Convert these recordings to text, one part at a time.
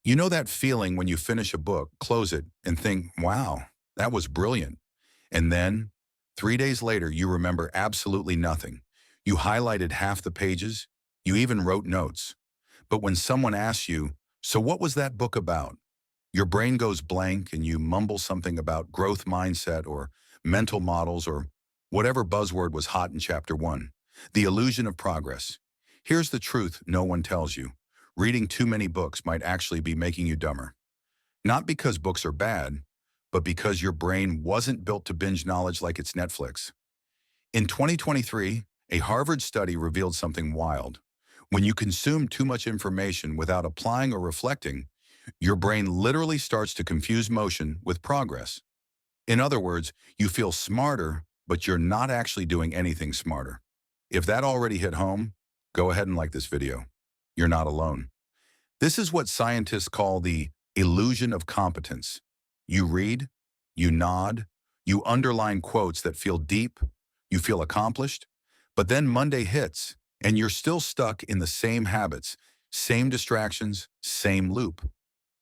You know that feeling when you finish a book, close it, and think, wow, that was brilliant. And then, 3 days later, you remember absolutely nothing. You highlighted half the pages. You even wrote notes. But when someone asks you, so what was that book about? Your brain goes blank and you mumble something about growth mindset or mental models or whatever buzzword was hot in chapter one. The illusion of progress. Here's the truth no one tells you. Reading too many books might actually be making you dumber. Not because books are bad, but because your brain wasn't built to binge knowledge like it's Netflix. In 2023, a Harvard study revealed something wild. When you consume too much information without applying or reflecting, your brain literally starts to confuse motion with progress. In other words, you feel smarter, but you're not actually doing anything smarter. If that already hit home, go ahead and like this video. You're not alone. This is what scientists call the illusion of competence. You read, you nod, you underline quotes that feel deep, you feel accomplished, but then Monday hits and you're still stuck in the same habits, same distractions, same loop.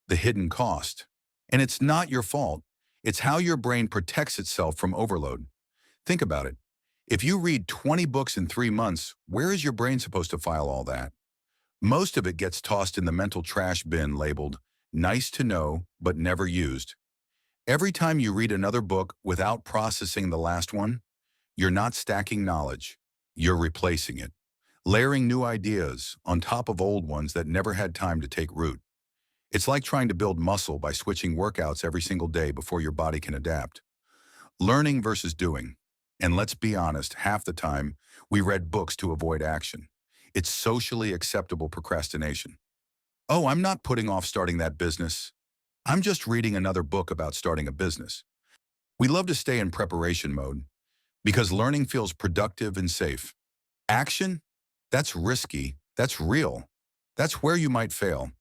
The hidden cost. And it's not your fault. It's how your brain protects itself from overload. Think about it. If you read 20 books in 3 months, where is your brain supposed to file all that? Most of it gets tossed in the mental trash bin labeled, nice to know, but never used. Every time you read another book without processing the last one, you're not stacking knowledge. You're replacing it, layering new ideas on top of old ones that never had time to take root. It's like trying to build muscle by switching workouts every single day before your body can adapt. Learning versus doing. And let's be honest, half the time, we read books to avoid action. It's socially acceptable procrastination. Oh, I'm not putting off starting that business. I'm just reading another book about starting a business. We love to stay in preparation mode because learning feels productive and safe. Action? That's risky. That's real. That's where you might fail.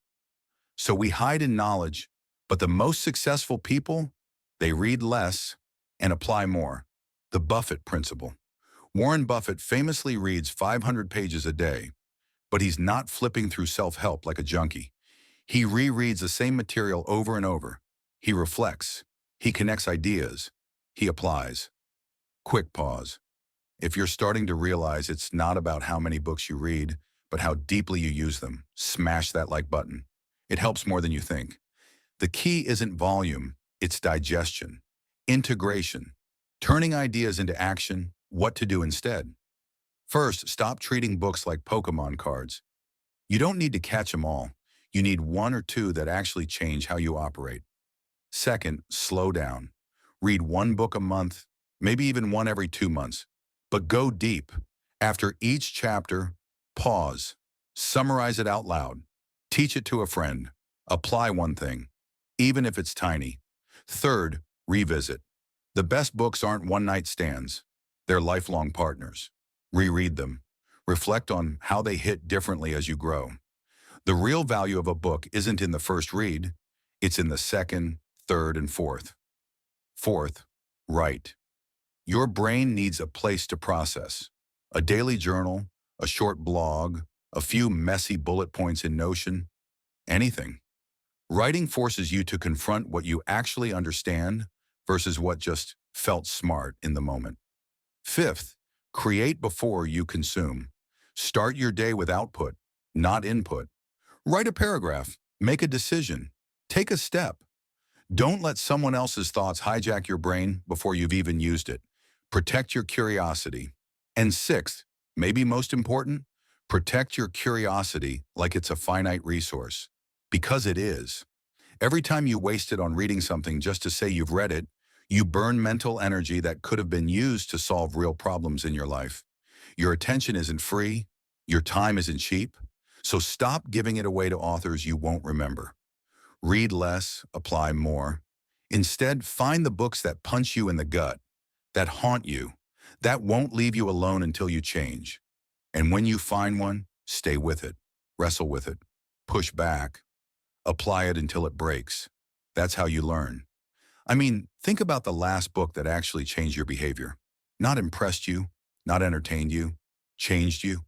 So we hide in knowledge, but the most successful people, they read less and apply more. The Buffett principle. Warren Buffett famously reads 500 pages a day, but he's not flipping through self-help like a junkie. He rereads the same material over and over. He reflects. He connects ideas. He applies. Quick pause. If you're starting to realize it's not about how many books you read, but how deeply you use them, smash that like button. It helps more than you think. The key isn't volume, it's digestion, integration, turning ideas into action, what to do instead. First, stop treating books like Pokemon cards. You don't need to catch them all. You need one or two that actually change how you operate. Second, slow down. Read one book a month, maybe even one every 2 months. But go deep. After each chapter, pause. Summarize it out loud. Teach it to a friend. Apply one thing, even if it's tiny. Third, revisit. The best books aren't one-night stands. They're lifelong partners. Reread them. Reflect on how they hit differently as you grow. The real value of a book isn't in the first read. It's in the second, third, and fourth. Fourth, write. Your brain needs a place to process. A daily journal, a short blog, a few messy bullet points in Notion, anything. Writing forces you to confront what you actually understand versus what just felt smart in the moment. Fifth, create before you consume. Start your day with output, not input. Write a paragraph, make a decision, take a step. Don't let someone else's thoughts hijack your brain before you've even used it. Protect your curiosity. And sixth, maybe most important, protect your curiosity like it's a finite resource. Because it is. Every time you waste it on reading something just to say you've read it, you burn mental energy that could have been used to solve real problems in your life. Your attention isn't free, your time isn't cheap, so stop giving it away to authors you won't remember. Read less, apply more. Instead, find the books that punch you in the gut, that haunt you, that won't leave you alone until you change. And when you find one, stay with it, wrestle with it, push back, apply it until it breaks. That's how you learn. I mean, think about the last book that actually changed your behavior. Not impressed you, not entertained you, changed you.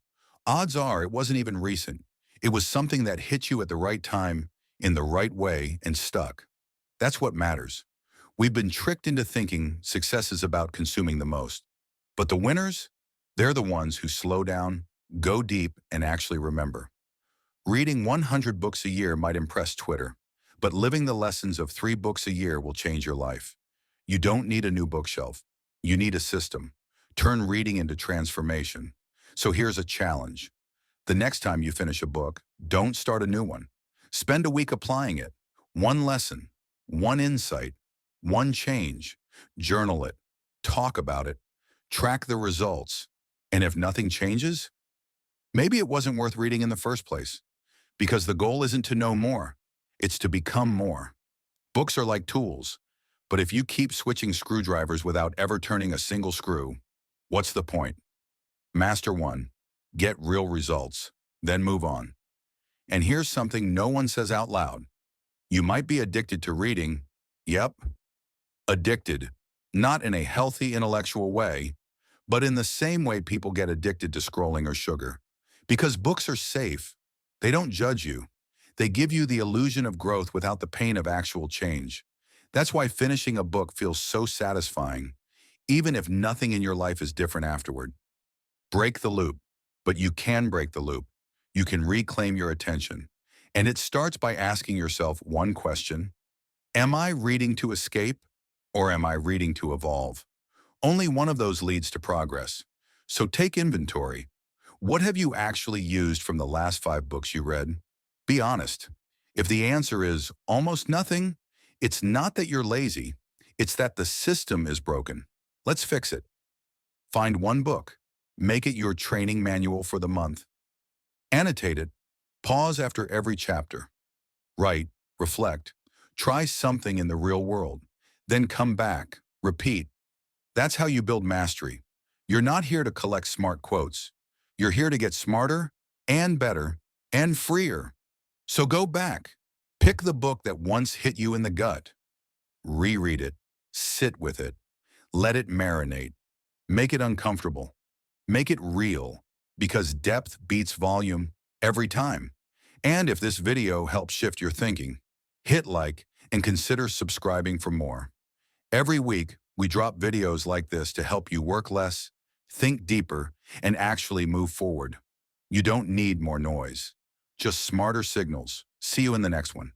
Odds are it wasn't even recent. It was something that hit you at the right time, in the right way and stuck. That's what matters. We've been tricked into thinking success is about consuming the most. But the winners? They're the ones who slow down, go deep, and actually remember. Reading 100 books a year might impress Twitter, but living the lessons of 3 books a year will change your life. You don't need a new bookshelf. You need a system. Turn reading into transformation. So here's a challenge. The next time you finish a book, don't start a new one. Spend a week applying it. One lesson, one insight, one change. Journal it. Talk about it. Track the results. And if nothing changes, maybe it wasn't worth reading in the first place. Because the goal isn't to know more, it's to become more. Books are like tools, but if you keep switching screwdrivers without ever turning a single screw, what's the point? Master one, get real results, then move on. And here's something no one says out loud. You might be addicted to reading. Yep, addicted. Not in a healthy intellectual way, but in the same way people get addicted to scrolling or sugar. Because books are safe. They don't judge you. They give you the illusion of growth without the pain of actual change. That's why finishing a book feels so satisfying, even if nothing in your life is different afterward. Break the loop, but you can break the loop. You can reclaim your attention. And it starts by asking yourself one question. Am I reading to escape, or am I reading to evolve? Only one of those leads to progress. So take inventory. What have you actually used from the last 5 books you read? Be honest. If the answer is almost nothing, it's not that you're lazy, it's that the system is broken. Let's fix it. Find one book. Make it your training manual for the month. Annotate it. Pause after every chapter. Write, reflect. Try something in the real world. Then come back. Repeat. That's how you build mastery. You're not here to collect smart quotes. You're here to get smarter and better and freer. So go back. Pick the book that once hit you in the gut. Reread it. Sit with it. Let it marinate. Make it uncomfortable. Make it real, because depth beats volume every time. And if this video helps shift your thinking, hit like and consider subscribing for more. Every week, we drop videos like this to help you work less, think deeper, and actually move forward. You don't need more noise, just smarter signals. See you in the next one.